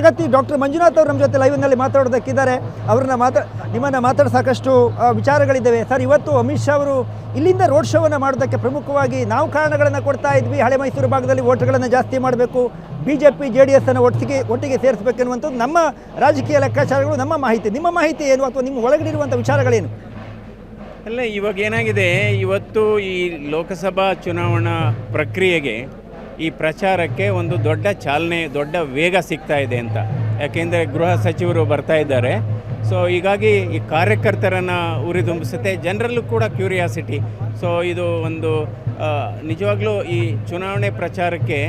ಪ್ರಗತಿ doctor Manjunath ಅವರು ನಮ್ಮ ಜೊತೆ ಲೈವ್ನಲ್ಲಿ ಮಾತಾಡೋದಕ್ಕಿದ್ದಾರೆ. ನಿಮ್ಮನ್ನು ಮಾತಾಡೋ ಸಾಕಷ್ಟು ವಿಚಾರಗಳಿದ್ದಾವೆ. ಸರ್, ಇವತ್ತು ಅಮಿತ್ ಶಾ ಅವರು ಇಲ್ಲಿಂದ ರೋಡ್ ಶೋವನ್ನು ಮಾಡೋದಕ್ಕೆ ಪ್ರಮುಖವಾಗಿ ನಾವು ಕಾರಣಗಳನ್ನು ಕೊಡ್ತಾ ಇದ್ವಿ. ಹಳೆ ಮೈಸೂರು ಭಾಗದಲ್ಲಿ ಓಟ್ಗಳನ್ನು ಜಾಸ್ತಿ ಮಾಡಬೇಕು, BJP JDS ಅನ್ನು ಒಟ್ಟಿಗೆ ಸೇರಿಸಬೇಕೆನ್ನುವಂಥದ್ದು ನಮ್ಮ ರಾಜಕೀಯ ಲೆಕ್ಕಾಚಾರಗಳು, ನಮ್ಮ ಮಾಹಿತಿ. ನಿಮ್ಮ ಮಾಹಿತಿ ಏನು ಅಥವಾ ನಿಮ್ಮ ಒಳಗಡೆ ಇರುವಂಥ ವಿಚಾರಗಳೇನು? ಅಲ್ಲ, ಇವಾಗ ಏನಾಗಿದೆ, ಇವತ್ತು ಈ ಲೋಕಸಭಾ ಚುನಾವಣಾ ಪ್ರಕ್ರಿಯೆಗೆ, ಈ ಪ್ರಚಾರಕ್ಕೆ ಒಂದು ದೊಡ್ಡ ಚಾಲನೆ, ದೊಡ್ಡ ವೇಗ ಸಿಗ್ತಾ ಇದೆ ಅಂತ. ಯಾಕೆಂದರೆ ಗೃಹ ಸಚಿವರು ಬರ್ತಾ ಇದ್ದಾರೆ. ಸೊ ಹೀಗಾಗಿ ಈ ಕಾರ್ಯಕರ್ತರನ್ನು ಉರಿದುಂಬಿಸುತ್ತೆ, ಜನರಲ್ಲೂ ಕೂಡ ಕ್ಯೂರಿಯಾಸಿಟಿ. ಸೊ ಇದು ಒಂದು ನಿಜವಾಗ್ಲೂ ಈ ಚುನಾವಣೆ ಪ್ರಚಾರಕ್ಕೆ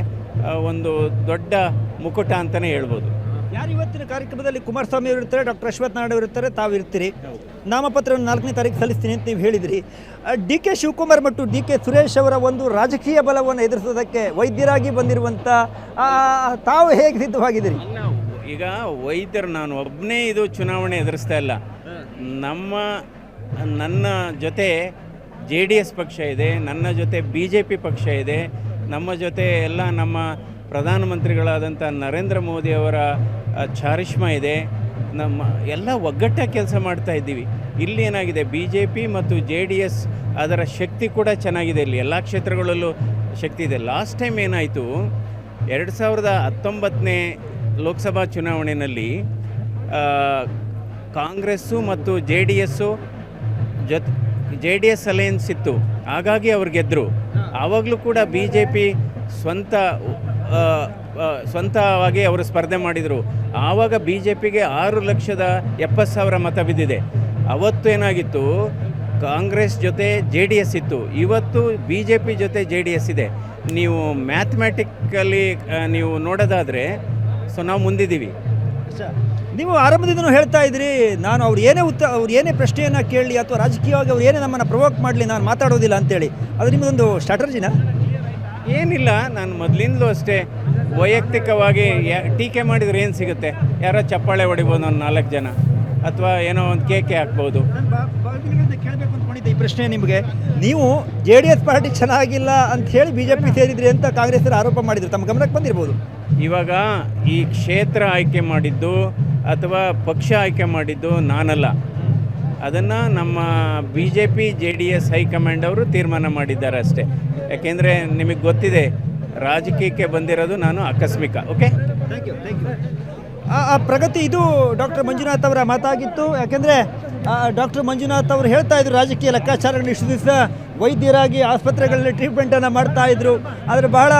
ಒಂದು ದೊಡ್ಡ ಮುಕುಟ ಅಂತಲೇ ಹೇಳ್ಬೋದು. ಯಾರು ಇವತ್ತಿನ ಕಾರ್ಯಕ್ರಮದಲ್ಲಿ ಕುಮಾರಸ್ವಾಮಿ ಅವರು ಇರ್ತಾರೆ, ಡಾಕ್ಟರ್ ಅಶ್ವಥ್ ನಾರಾಯಣ ಅವರು ಇರ್ತಾರೆ, ತಾವು ಇರ್ತೀರಿ. ನಾಮಪತ್ರವನ್ನು 4ನೇ ತಾರೀಕು ಸಲ್ಲಿಸ್ತೀನಿ ಅಂತ ನೀವು ಹೇಳಿದಿರಿ. DK ಶಿವಕುಮಾರ್ ಮತ್ತು DK ಸುರೇಶ್ ಅವರ ಒಂದು ರಾಜಕೀಯ ಬಲವನ್ನು ಎದುರಿಸೋದಕ್ಕೆ ವೈದ್ಯರಾಗಿ ಬಂದಿರುವಂಥ ತಾವು ಹೇಗೆ ಸಿದ್ಧವಾಗಿದ್ದೀರಿ? ಈಗ ವೈದ್ಯರು ನಾನು ಒಬ್ಬನೇ ಇದು ಚುನಾವಣೆ ಎದುರಿಸ್ತಾ ಇಲ್ಲ. ನನ್ನ ಜೊತೆ JDS ಪಕ್ಷ ಇದೆ, ನನ್ನ ಜೊತೆ BJP ಪಕ್ಷ ಇದೆ, ನಮ್ಮ ಜೊತೆ ಎಲ್ಲ ನಮ್ಮ ಪ್ರಧಾನಮಂತ್ರಿಗಳಾದಂಥ ನರೇಂದ್ರ ಮೋದಿ ಅವರ ಚಾರಿಷ್ಮಾ ಇದೆ. ನಮ್ಮ ಎಲ್ಲ ಒಗ್ಗಟ್ಟಾಗಿ ಕೆಲಸ ಮಾಡ್ತಾ ಇದ್ದೀವಿ. ಇಲ್ಲಿ ಏನಾಗಿದೆ, BJP ಮತ್ತು JDS ಅದರ ಶಕ್ತಿ ಕೂಡ ಚೆನ್ನಾಗಿದೆ. ಇಲ್ಲಿ ಎಲ್ಲ ಕ್ಷೇತ್ರಗಳಲ್ಲೂ ಶಕ್ತಿ ಇದೆ. ಲಾಸ್ಟ್ ಟೈಮ್ ಏನಾಯಿತು, 2019ನೇ ಲೋಕಸಭಾ ಚುನಾವಣೆಯಲ್ಲಿ ಕಾಂಗ್ರೆಸ್ಸು ಮತ್ತು JDS ಅಲಯನ್ಸ್ ಇತ್ತು, ಹಾಗಾಗಿ ಅವ್ರು ಗೆದ್ದರು. ಆವಾಗಲೂ ಕೂಡ BJP ಸ್ವಂತವಾಗಿ ಅವರು ಸ್ಪರ್ಧೆ ಮಾಡಿದರು. ಆವಾಗ BJPಗೆ 6,70,000 ಮತ ಬಿದ್ದಿದೆ. ಅವತ್ತು ಏನಾಗಿತ್ತು, ಕಾಂಗ್ರೆಸ್ ಜೊತೆ JDS ಇತ್ತು. ಇವತ್ತು BJP ಜೊತೆ JDS ಇದೆ. ನೀವು ಮ್ಯಾಥಮೆಟಿಕಲಿ ನೀವು ನೋಡೋದಾದರೆ ನಾವು ಮುಂದಿದ್ದೀವಿ. ನೀವು ಆರಂಭದಿಂದನೂ ಹೇಳ್ತಾ ಇದ್ರಿ, ನಾನು ಅವ್ರು ಏನೇ ಪ್ರಶ್ನೆಯನ್ನು ಕೇಳಲಿ ಅಥವಾ ರಾಜಕೀಯವಾಗಿ ಅವ್ರು ಏನೇ ನಮ್ಮನ್ನು ಪ್ರವೋಕ್ ಮಾಡಲಿ, ನಾನು ಮಾತಾಡೋದಿಲ್ಲ ಅಂತೇಳಿ. ಅದು ನಿಮ್ಮದೊಂದು ಸ್ಟ್ರಾಟಜಿನ? ಏನಿಲ್ಲ, ನಾನು ಮೊದಲಿಂದಲೂ ಅಷ್ಟೇ ವೈಯಕ್ತಿಕವಾಗಿ ಟೀಕೆ ಮಾಡಿದರೆ ಏನು ಸಿಗುತ್ತೆ? ಯಾರೋ ಚಪ್ಪಾಳೆ ಹೊಡಿಬೋದು ಒಂದು 4 ಜನ, ಅಥವಾ ಏನೋ ಒಂದು ಕೇಕೆ ಹಾಕ್ಬೋದು. ಕೇಳಬೇಕು ಅಂದ್ಕೊಂಡಿದ್ದೆ ಈ ಪ್ರಶ್ನೆ ನಿಮಗೆ. ನೀವು JDS ಪಾರ್ಟಿ ಚೆನ್ನಾಗಿಲ್ಲ ಅಂತ ಹೇಳಿ BJP ಸೇರಿದ್ರಿ ಅಂತ ಕಾಂಗ್ರೆಸ್ಸರು ಆರೋಪ ಮಾಡಿದ್ರು, ತಮ್ಮ ಗಮನಕ್ಕೆ ಬಂದಿರ್ಬೋದು. ಇವಾಗ ಈ ಕ್ಷೇತ್ರ ಆಯ್ಕೆ ಮಾಡಿದ್ದು ಅಥವಾ ಪಕ್ಷ ಆಯ್ಕೆ ಮಾಡಿದ್ದು ನಾನಲ್ಲ. ಅದನ್ನು ನಮ್ಮ BJP JDS ಹೈಕಮಾಂಡ್ ಅವರು ತೀರ್ಮಾನ ಮಾಡಿದ್ದಾರೆ ಅಷ್ಟೇ. ಯಾಕೆಂದರೆ ನಿಮಗೆ ಗೊತ್ತಿದೆ, ರಾಜಕೀಯಕ್ಕೆ ಬಂದಿರೋದು ನಾನು ಆಕಸ್ಮಿಕ. Okay, thank you. ಪ್ರಗತಿ, ಇದು ಡಾಕ್ಟರ್ ಮಂಜುನಾಥ್ ಅವರ ಮಾತಾಗಿತ್ತು. ಯಾಕೆಂದರೆ ಡಾಕ್ಟರ್ ಮಂಜುನಾಥ್ ಅವರು ಹೇಳ್ತಾ ಇದ್ರು, ರಾಜಕೀಯ ಲೆಕ್ಕಾಚಾರಗಳು ಇಷ್ಟು ದಿವಸ ವೈದ್ಯರಾಗಿ ಆಸ್ಪತ್ರೆಗಳಲ್ಲಿ ಟ್ರೀಟ್ಮೆಂಟನ್ನು ಮಾಡ್ತಾಯಿದ್ರು. ಆದರೆ ಬಹಳ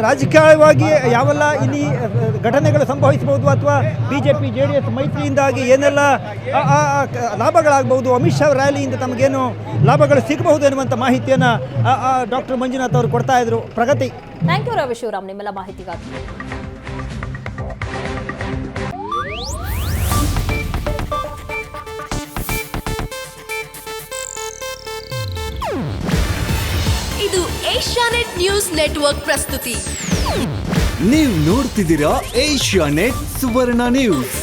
ರಾಜಕೀಯವಾಗಿ ಯಾವೆಲ್ಲ ಇಲ್ಲಿ ಘಟನೆಗಳು ಸಂಭವಿಸಬಹುದು ಅಥವಾ BJP JDS ಮೈತ್ರಿಯಿಂದಾಗಿ ಏನೆಲ್ಲ ಲಾಭಗಳಾಗಬಹುದು, ಅಮಿತ್ ಶಾ ರ್ಯಾಲಿಯಿಂದ ತಮಗೇನು ಲಾಭಗಳು ಸಿಗಬಹುದು ಎನ್ನುವಂಥ ಮಾಹಿತಿಯನ್ನು ಡಾಕ್ಟರ್ ಮಂಜುನಾಥ್ ಅವರು ಕೊಡ್ತಾ ಇದ್ರು. ಪ್ರಗತಿ, ಥ್ಯಾಂಕ್ ಯು ರವಿ ಶಿವರಾಮ್, ನಿಮ್ಮೆಲ್ಲ ಮಾಹಿತಿಗಾಗಿ. ಇದು ಏಷ್ಯಾನೆಟ್ ನ್ಯೂಸ್ ನೆಟ್ವರ್ಕ್ ಪ್ರಸ್ತುತಿ. ನೀವು ನೋಡ್ತಿದ್ದೀರಾ ಏಷ್ಯಾನೆಟ್ ಸುವರ್ಣ ನ್ಯೂಸ್.